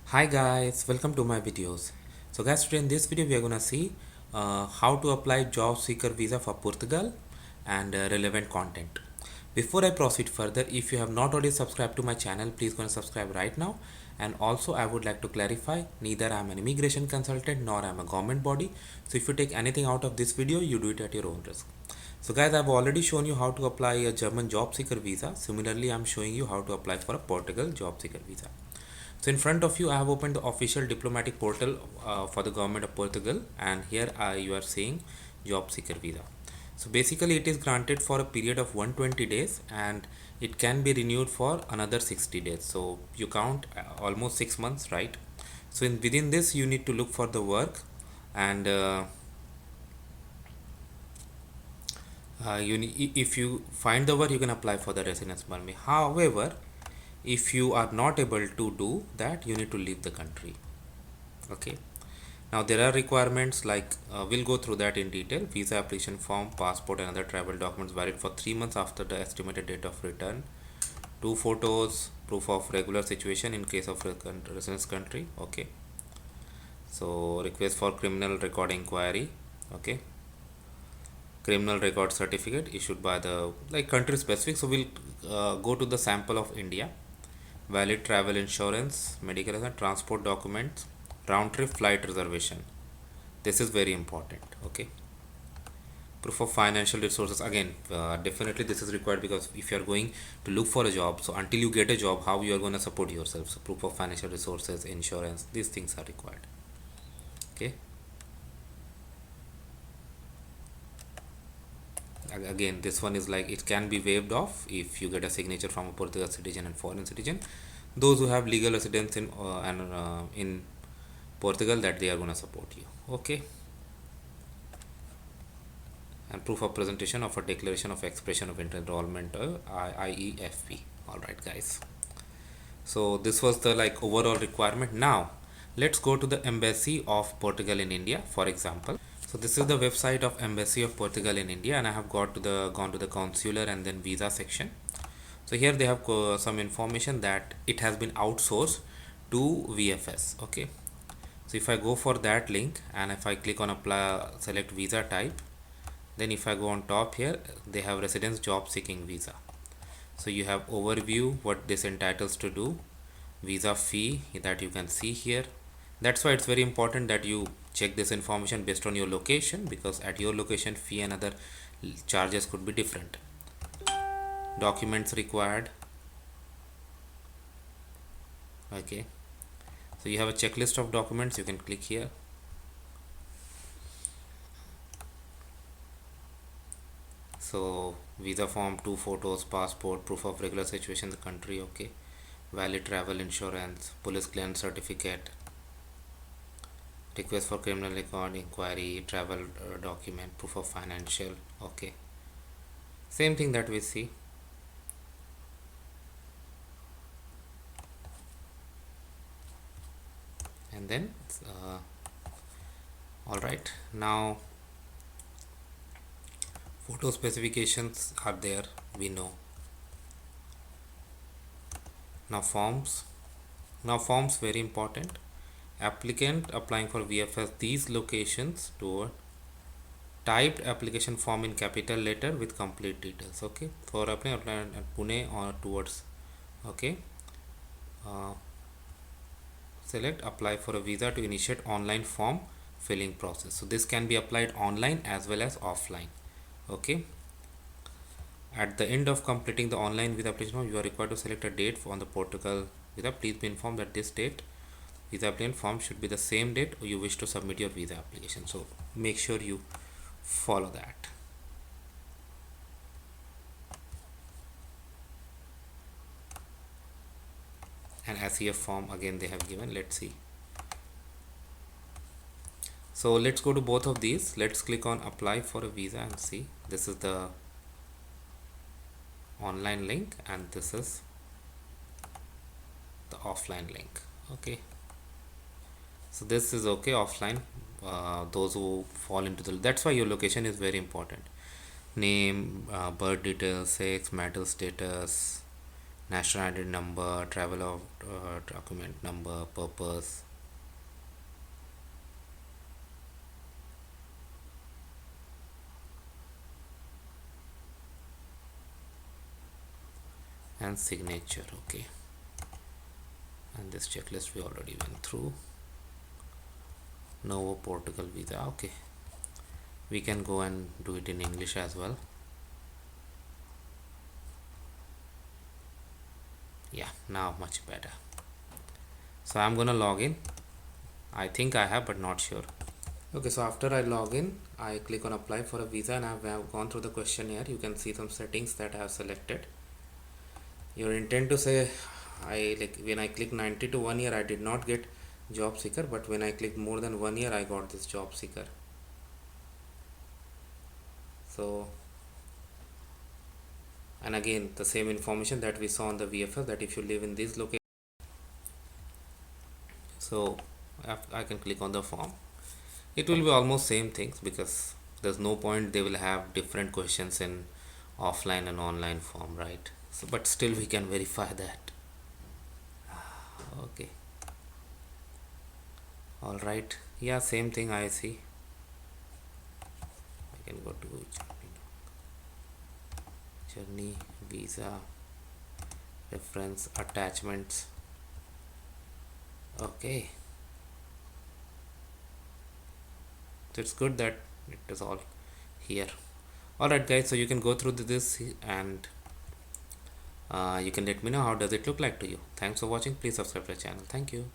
Hi guys, welcome to my videos. So guys, today in this video we are gonna see how to apply job seeker visa for Portugal and relevant content. Before I proceed further, if you have not already subscribed to my channel, please go and subscribe right now. And also I would like to clarify, neither I am an immigration consultant nor I am a government body. So if you take anything out of this video, you do it at your own risk. So guys, I've already shown you how to apply a German job seeker visa. Similarly, I'm showing you how to apply for a Portugal job seeker visa. So in front of you, I have opened the official diplomatic portal for the government of Portugal, and here you are seeing job seeker visa. So basically, it is granted for a period of 120 days, and it can be renewed for another 60 days. So you count almost 6 months, right? So within this, you need to look for the work, and if you find the work, you can apply for the residence permit. However, if you are not able to do that, you need to leave the country. Okay, now there are requirements like we'll go through that in detail. Visa application form, passport and other travel documents valid for 3 months after the estimated date of return, 2 photos, proof of regular situation in case of residence country. Okay, so request for criminal record inquiry. Okay, criminal record certificate issued by the like country specific. So we'll go to the sample of India. Valid travel insurance, medical and transport documents, round trip flight reservation. This is very important. Okay, proof of financial resources, again definitely this is required, because if you are going to look for a job, so until you get a job, how you are going to support yourself? So proof of financial resources, insurance, these things are required. Okay, again this one is like it can be waived off if you get a signature from a Portugal citizen and foreign citizen, those who have legal residence in Portugal, that they are going to support you. Okay, and proof of presentation of a declaration of expression of interest enrollment, IEFP. All right guys, so this was the like overall requirement. Now let's go to the embassy of Portugal in India, for example. So this is the website of embassy of Portugal in India, and I have gone to the consular and then visa section. So here they have some information that it has been outsourced to VFS. Okay, so if I go for that link and if I click on apply, select visa type, then if I go on top here, they have residence job seeking visa. So you have overview, what this entitles to do, visa fee that you can see here. That's why it's very important that you check this information based on your location, because at your location fee and other charges could be different. Documents required. Okay, so you have a checklist of documents, you can click here. So visa form, 2 photos, passport, proof of regular situation in the country. Okay, valid travel insurance, police clearance certificate, request for criminal record inquiry, travel document, proof of financial. Okay, same thing that we see. And then all right, now photo specifications are there, we know. Now forms very important. Applicant applying for VFS these locations to typed application form in capital letter with complete details. Okay, for applying at Pune or towards. Okay, uh, select apply for a visa to initiate online form filling process. So this can be applied online as well as offline. Okay, at the end of completing the online visa application form, you are required to select a date on the Portugal visa. Please be informed that this date visa application form should be the same date you wish to submit your visa application. So make sure you follow that. And SEF form again they have given. Let's see. So let's go to both of these. Let's click on apply for a visa and see. This is the online link and this is the offline link. Okay, so this is okay, offline. Those who fall into the, that's why your location is very important. Name, birth details, sex, marital status, national identity number, travel of document number, purpose, and signature. Okay, and this checklist we already went through. Novo Portugal visa. Okay, we can go and do it in English as well. Yeah, now much better. So I'm gonna log in. I think I have, but not sure. Okay, so after I log in, I click on apply for a visa, and I've gone through the questionnaire. You can see some settings that I have selected. Your intent to say, I like when I click 90 to 1 year, I did not get job seeker, but when I click more than 1 year, I got this job seeker. So, and again, the same information that we saw on the VFS, that if you live in this location, so I can click on the form. It will be almost same things, because there's no point they will have different questions in offline and online form, right? So, but still we can verify that. Okay, all right, yeah, same thing I see. I can go to journey, visa, reference, attachments. Okay, so it's good that it is all here. All right, guys, so you can go through this, and you can let me know how does it look like to you. Thanks for watching. Please subscribe to the channel. Thank you.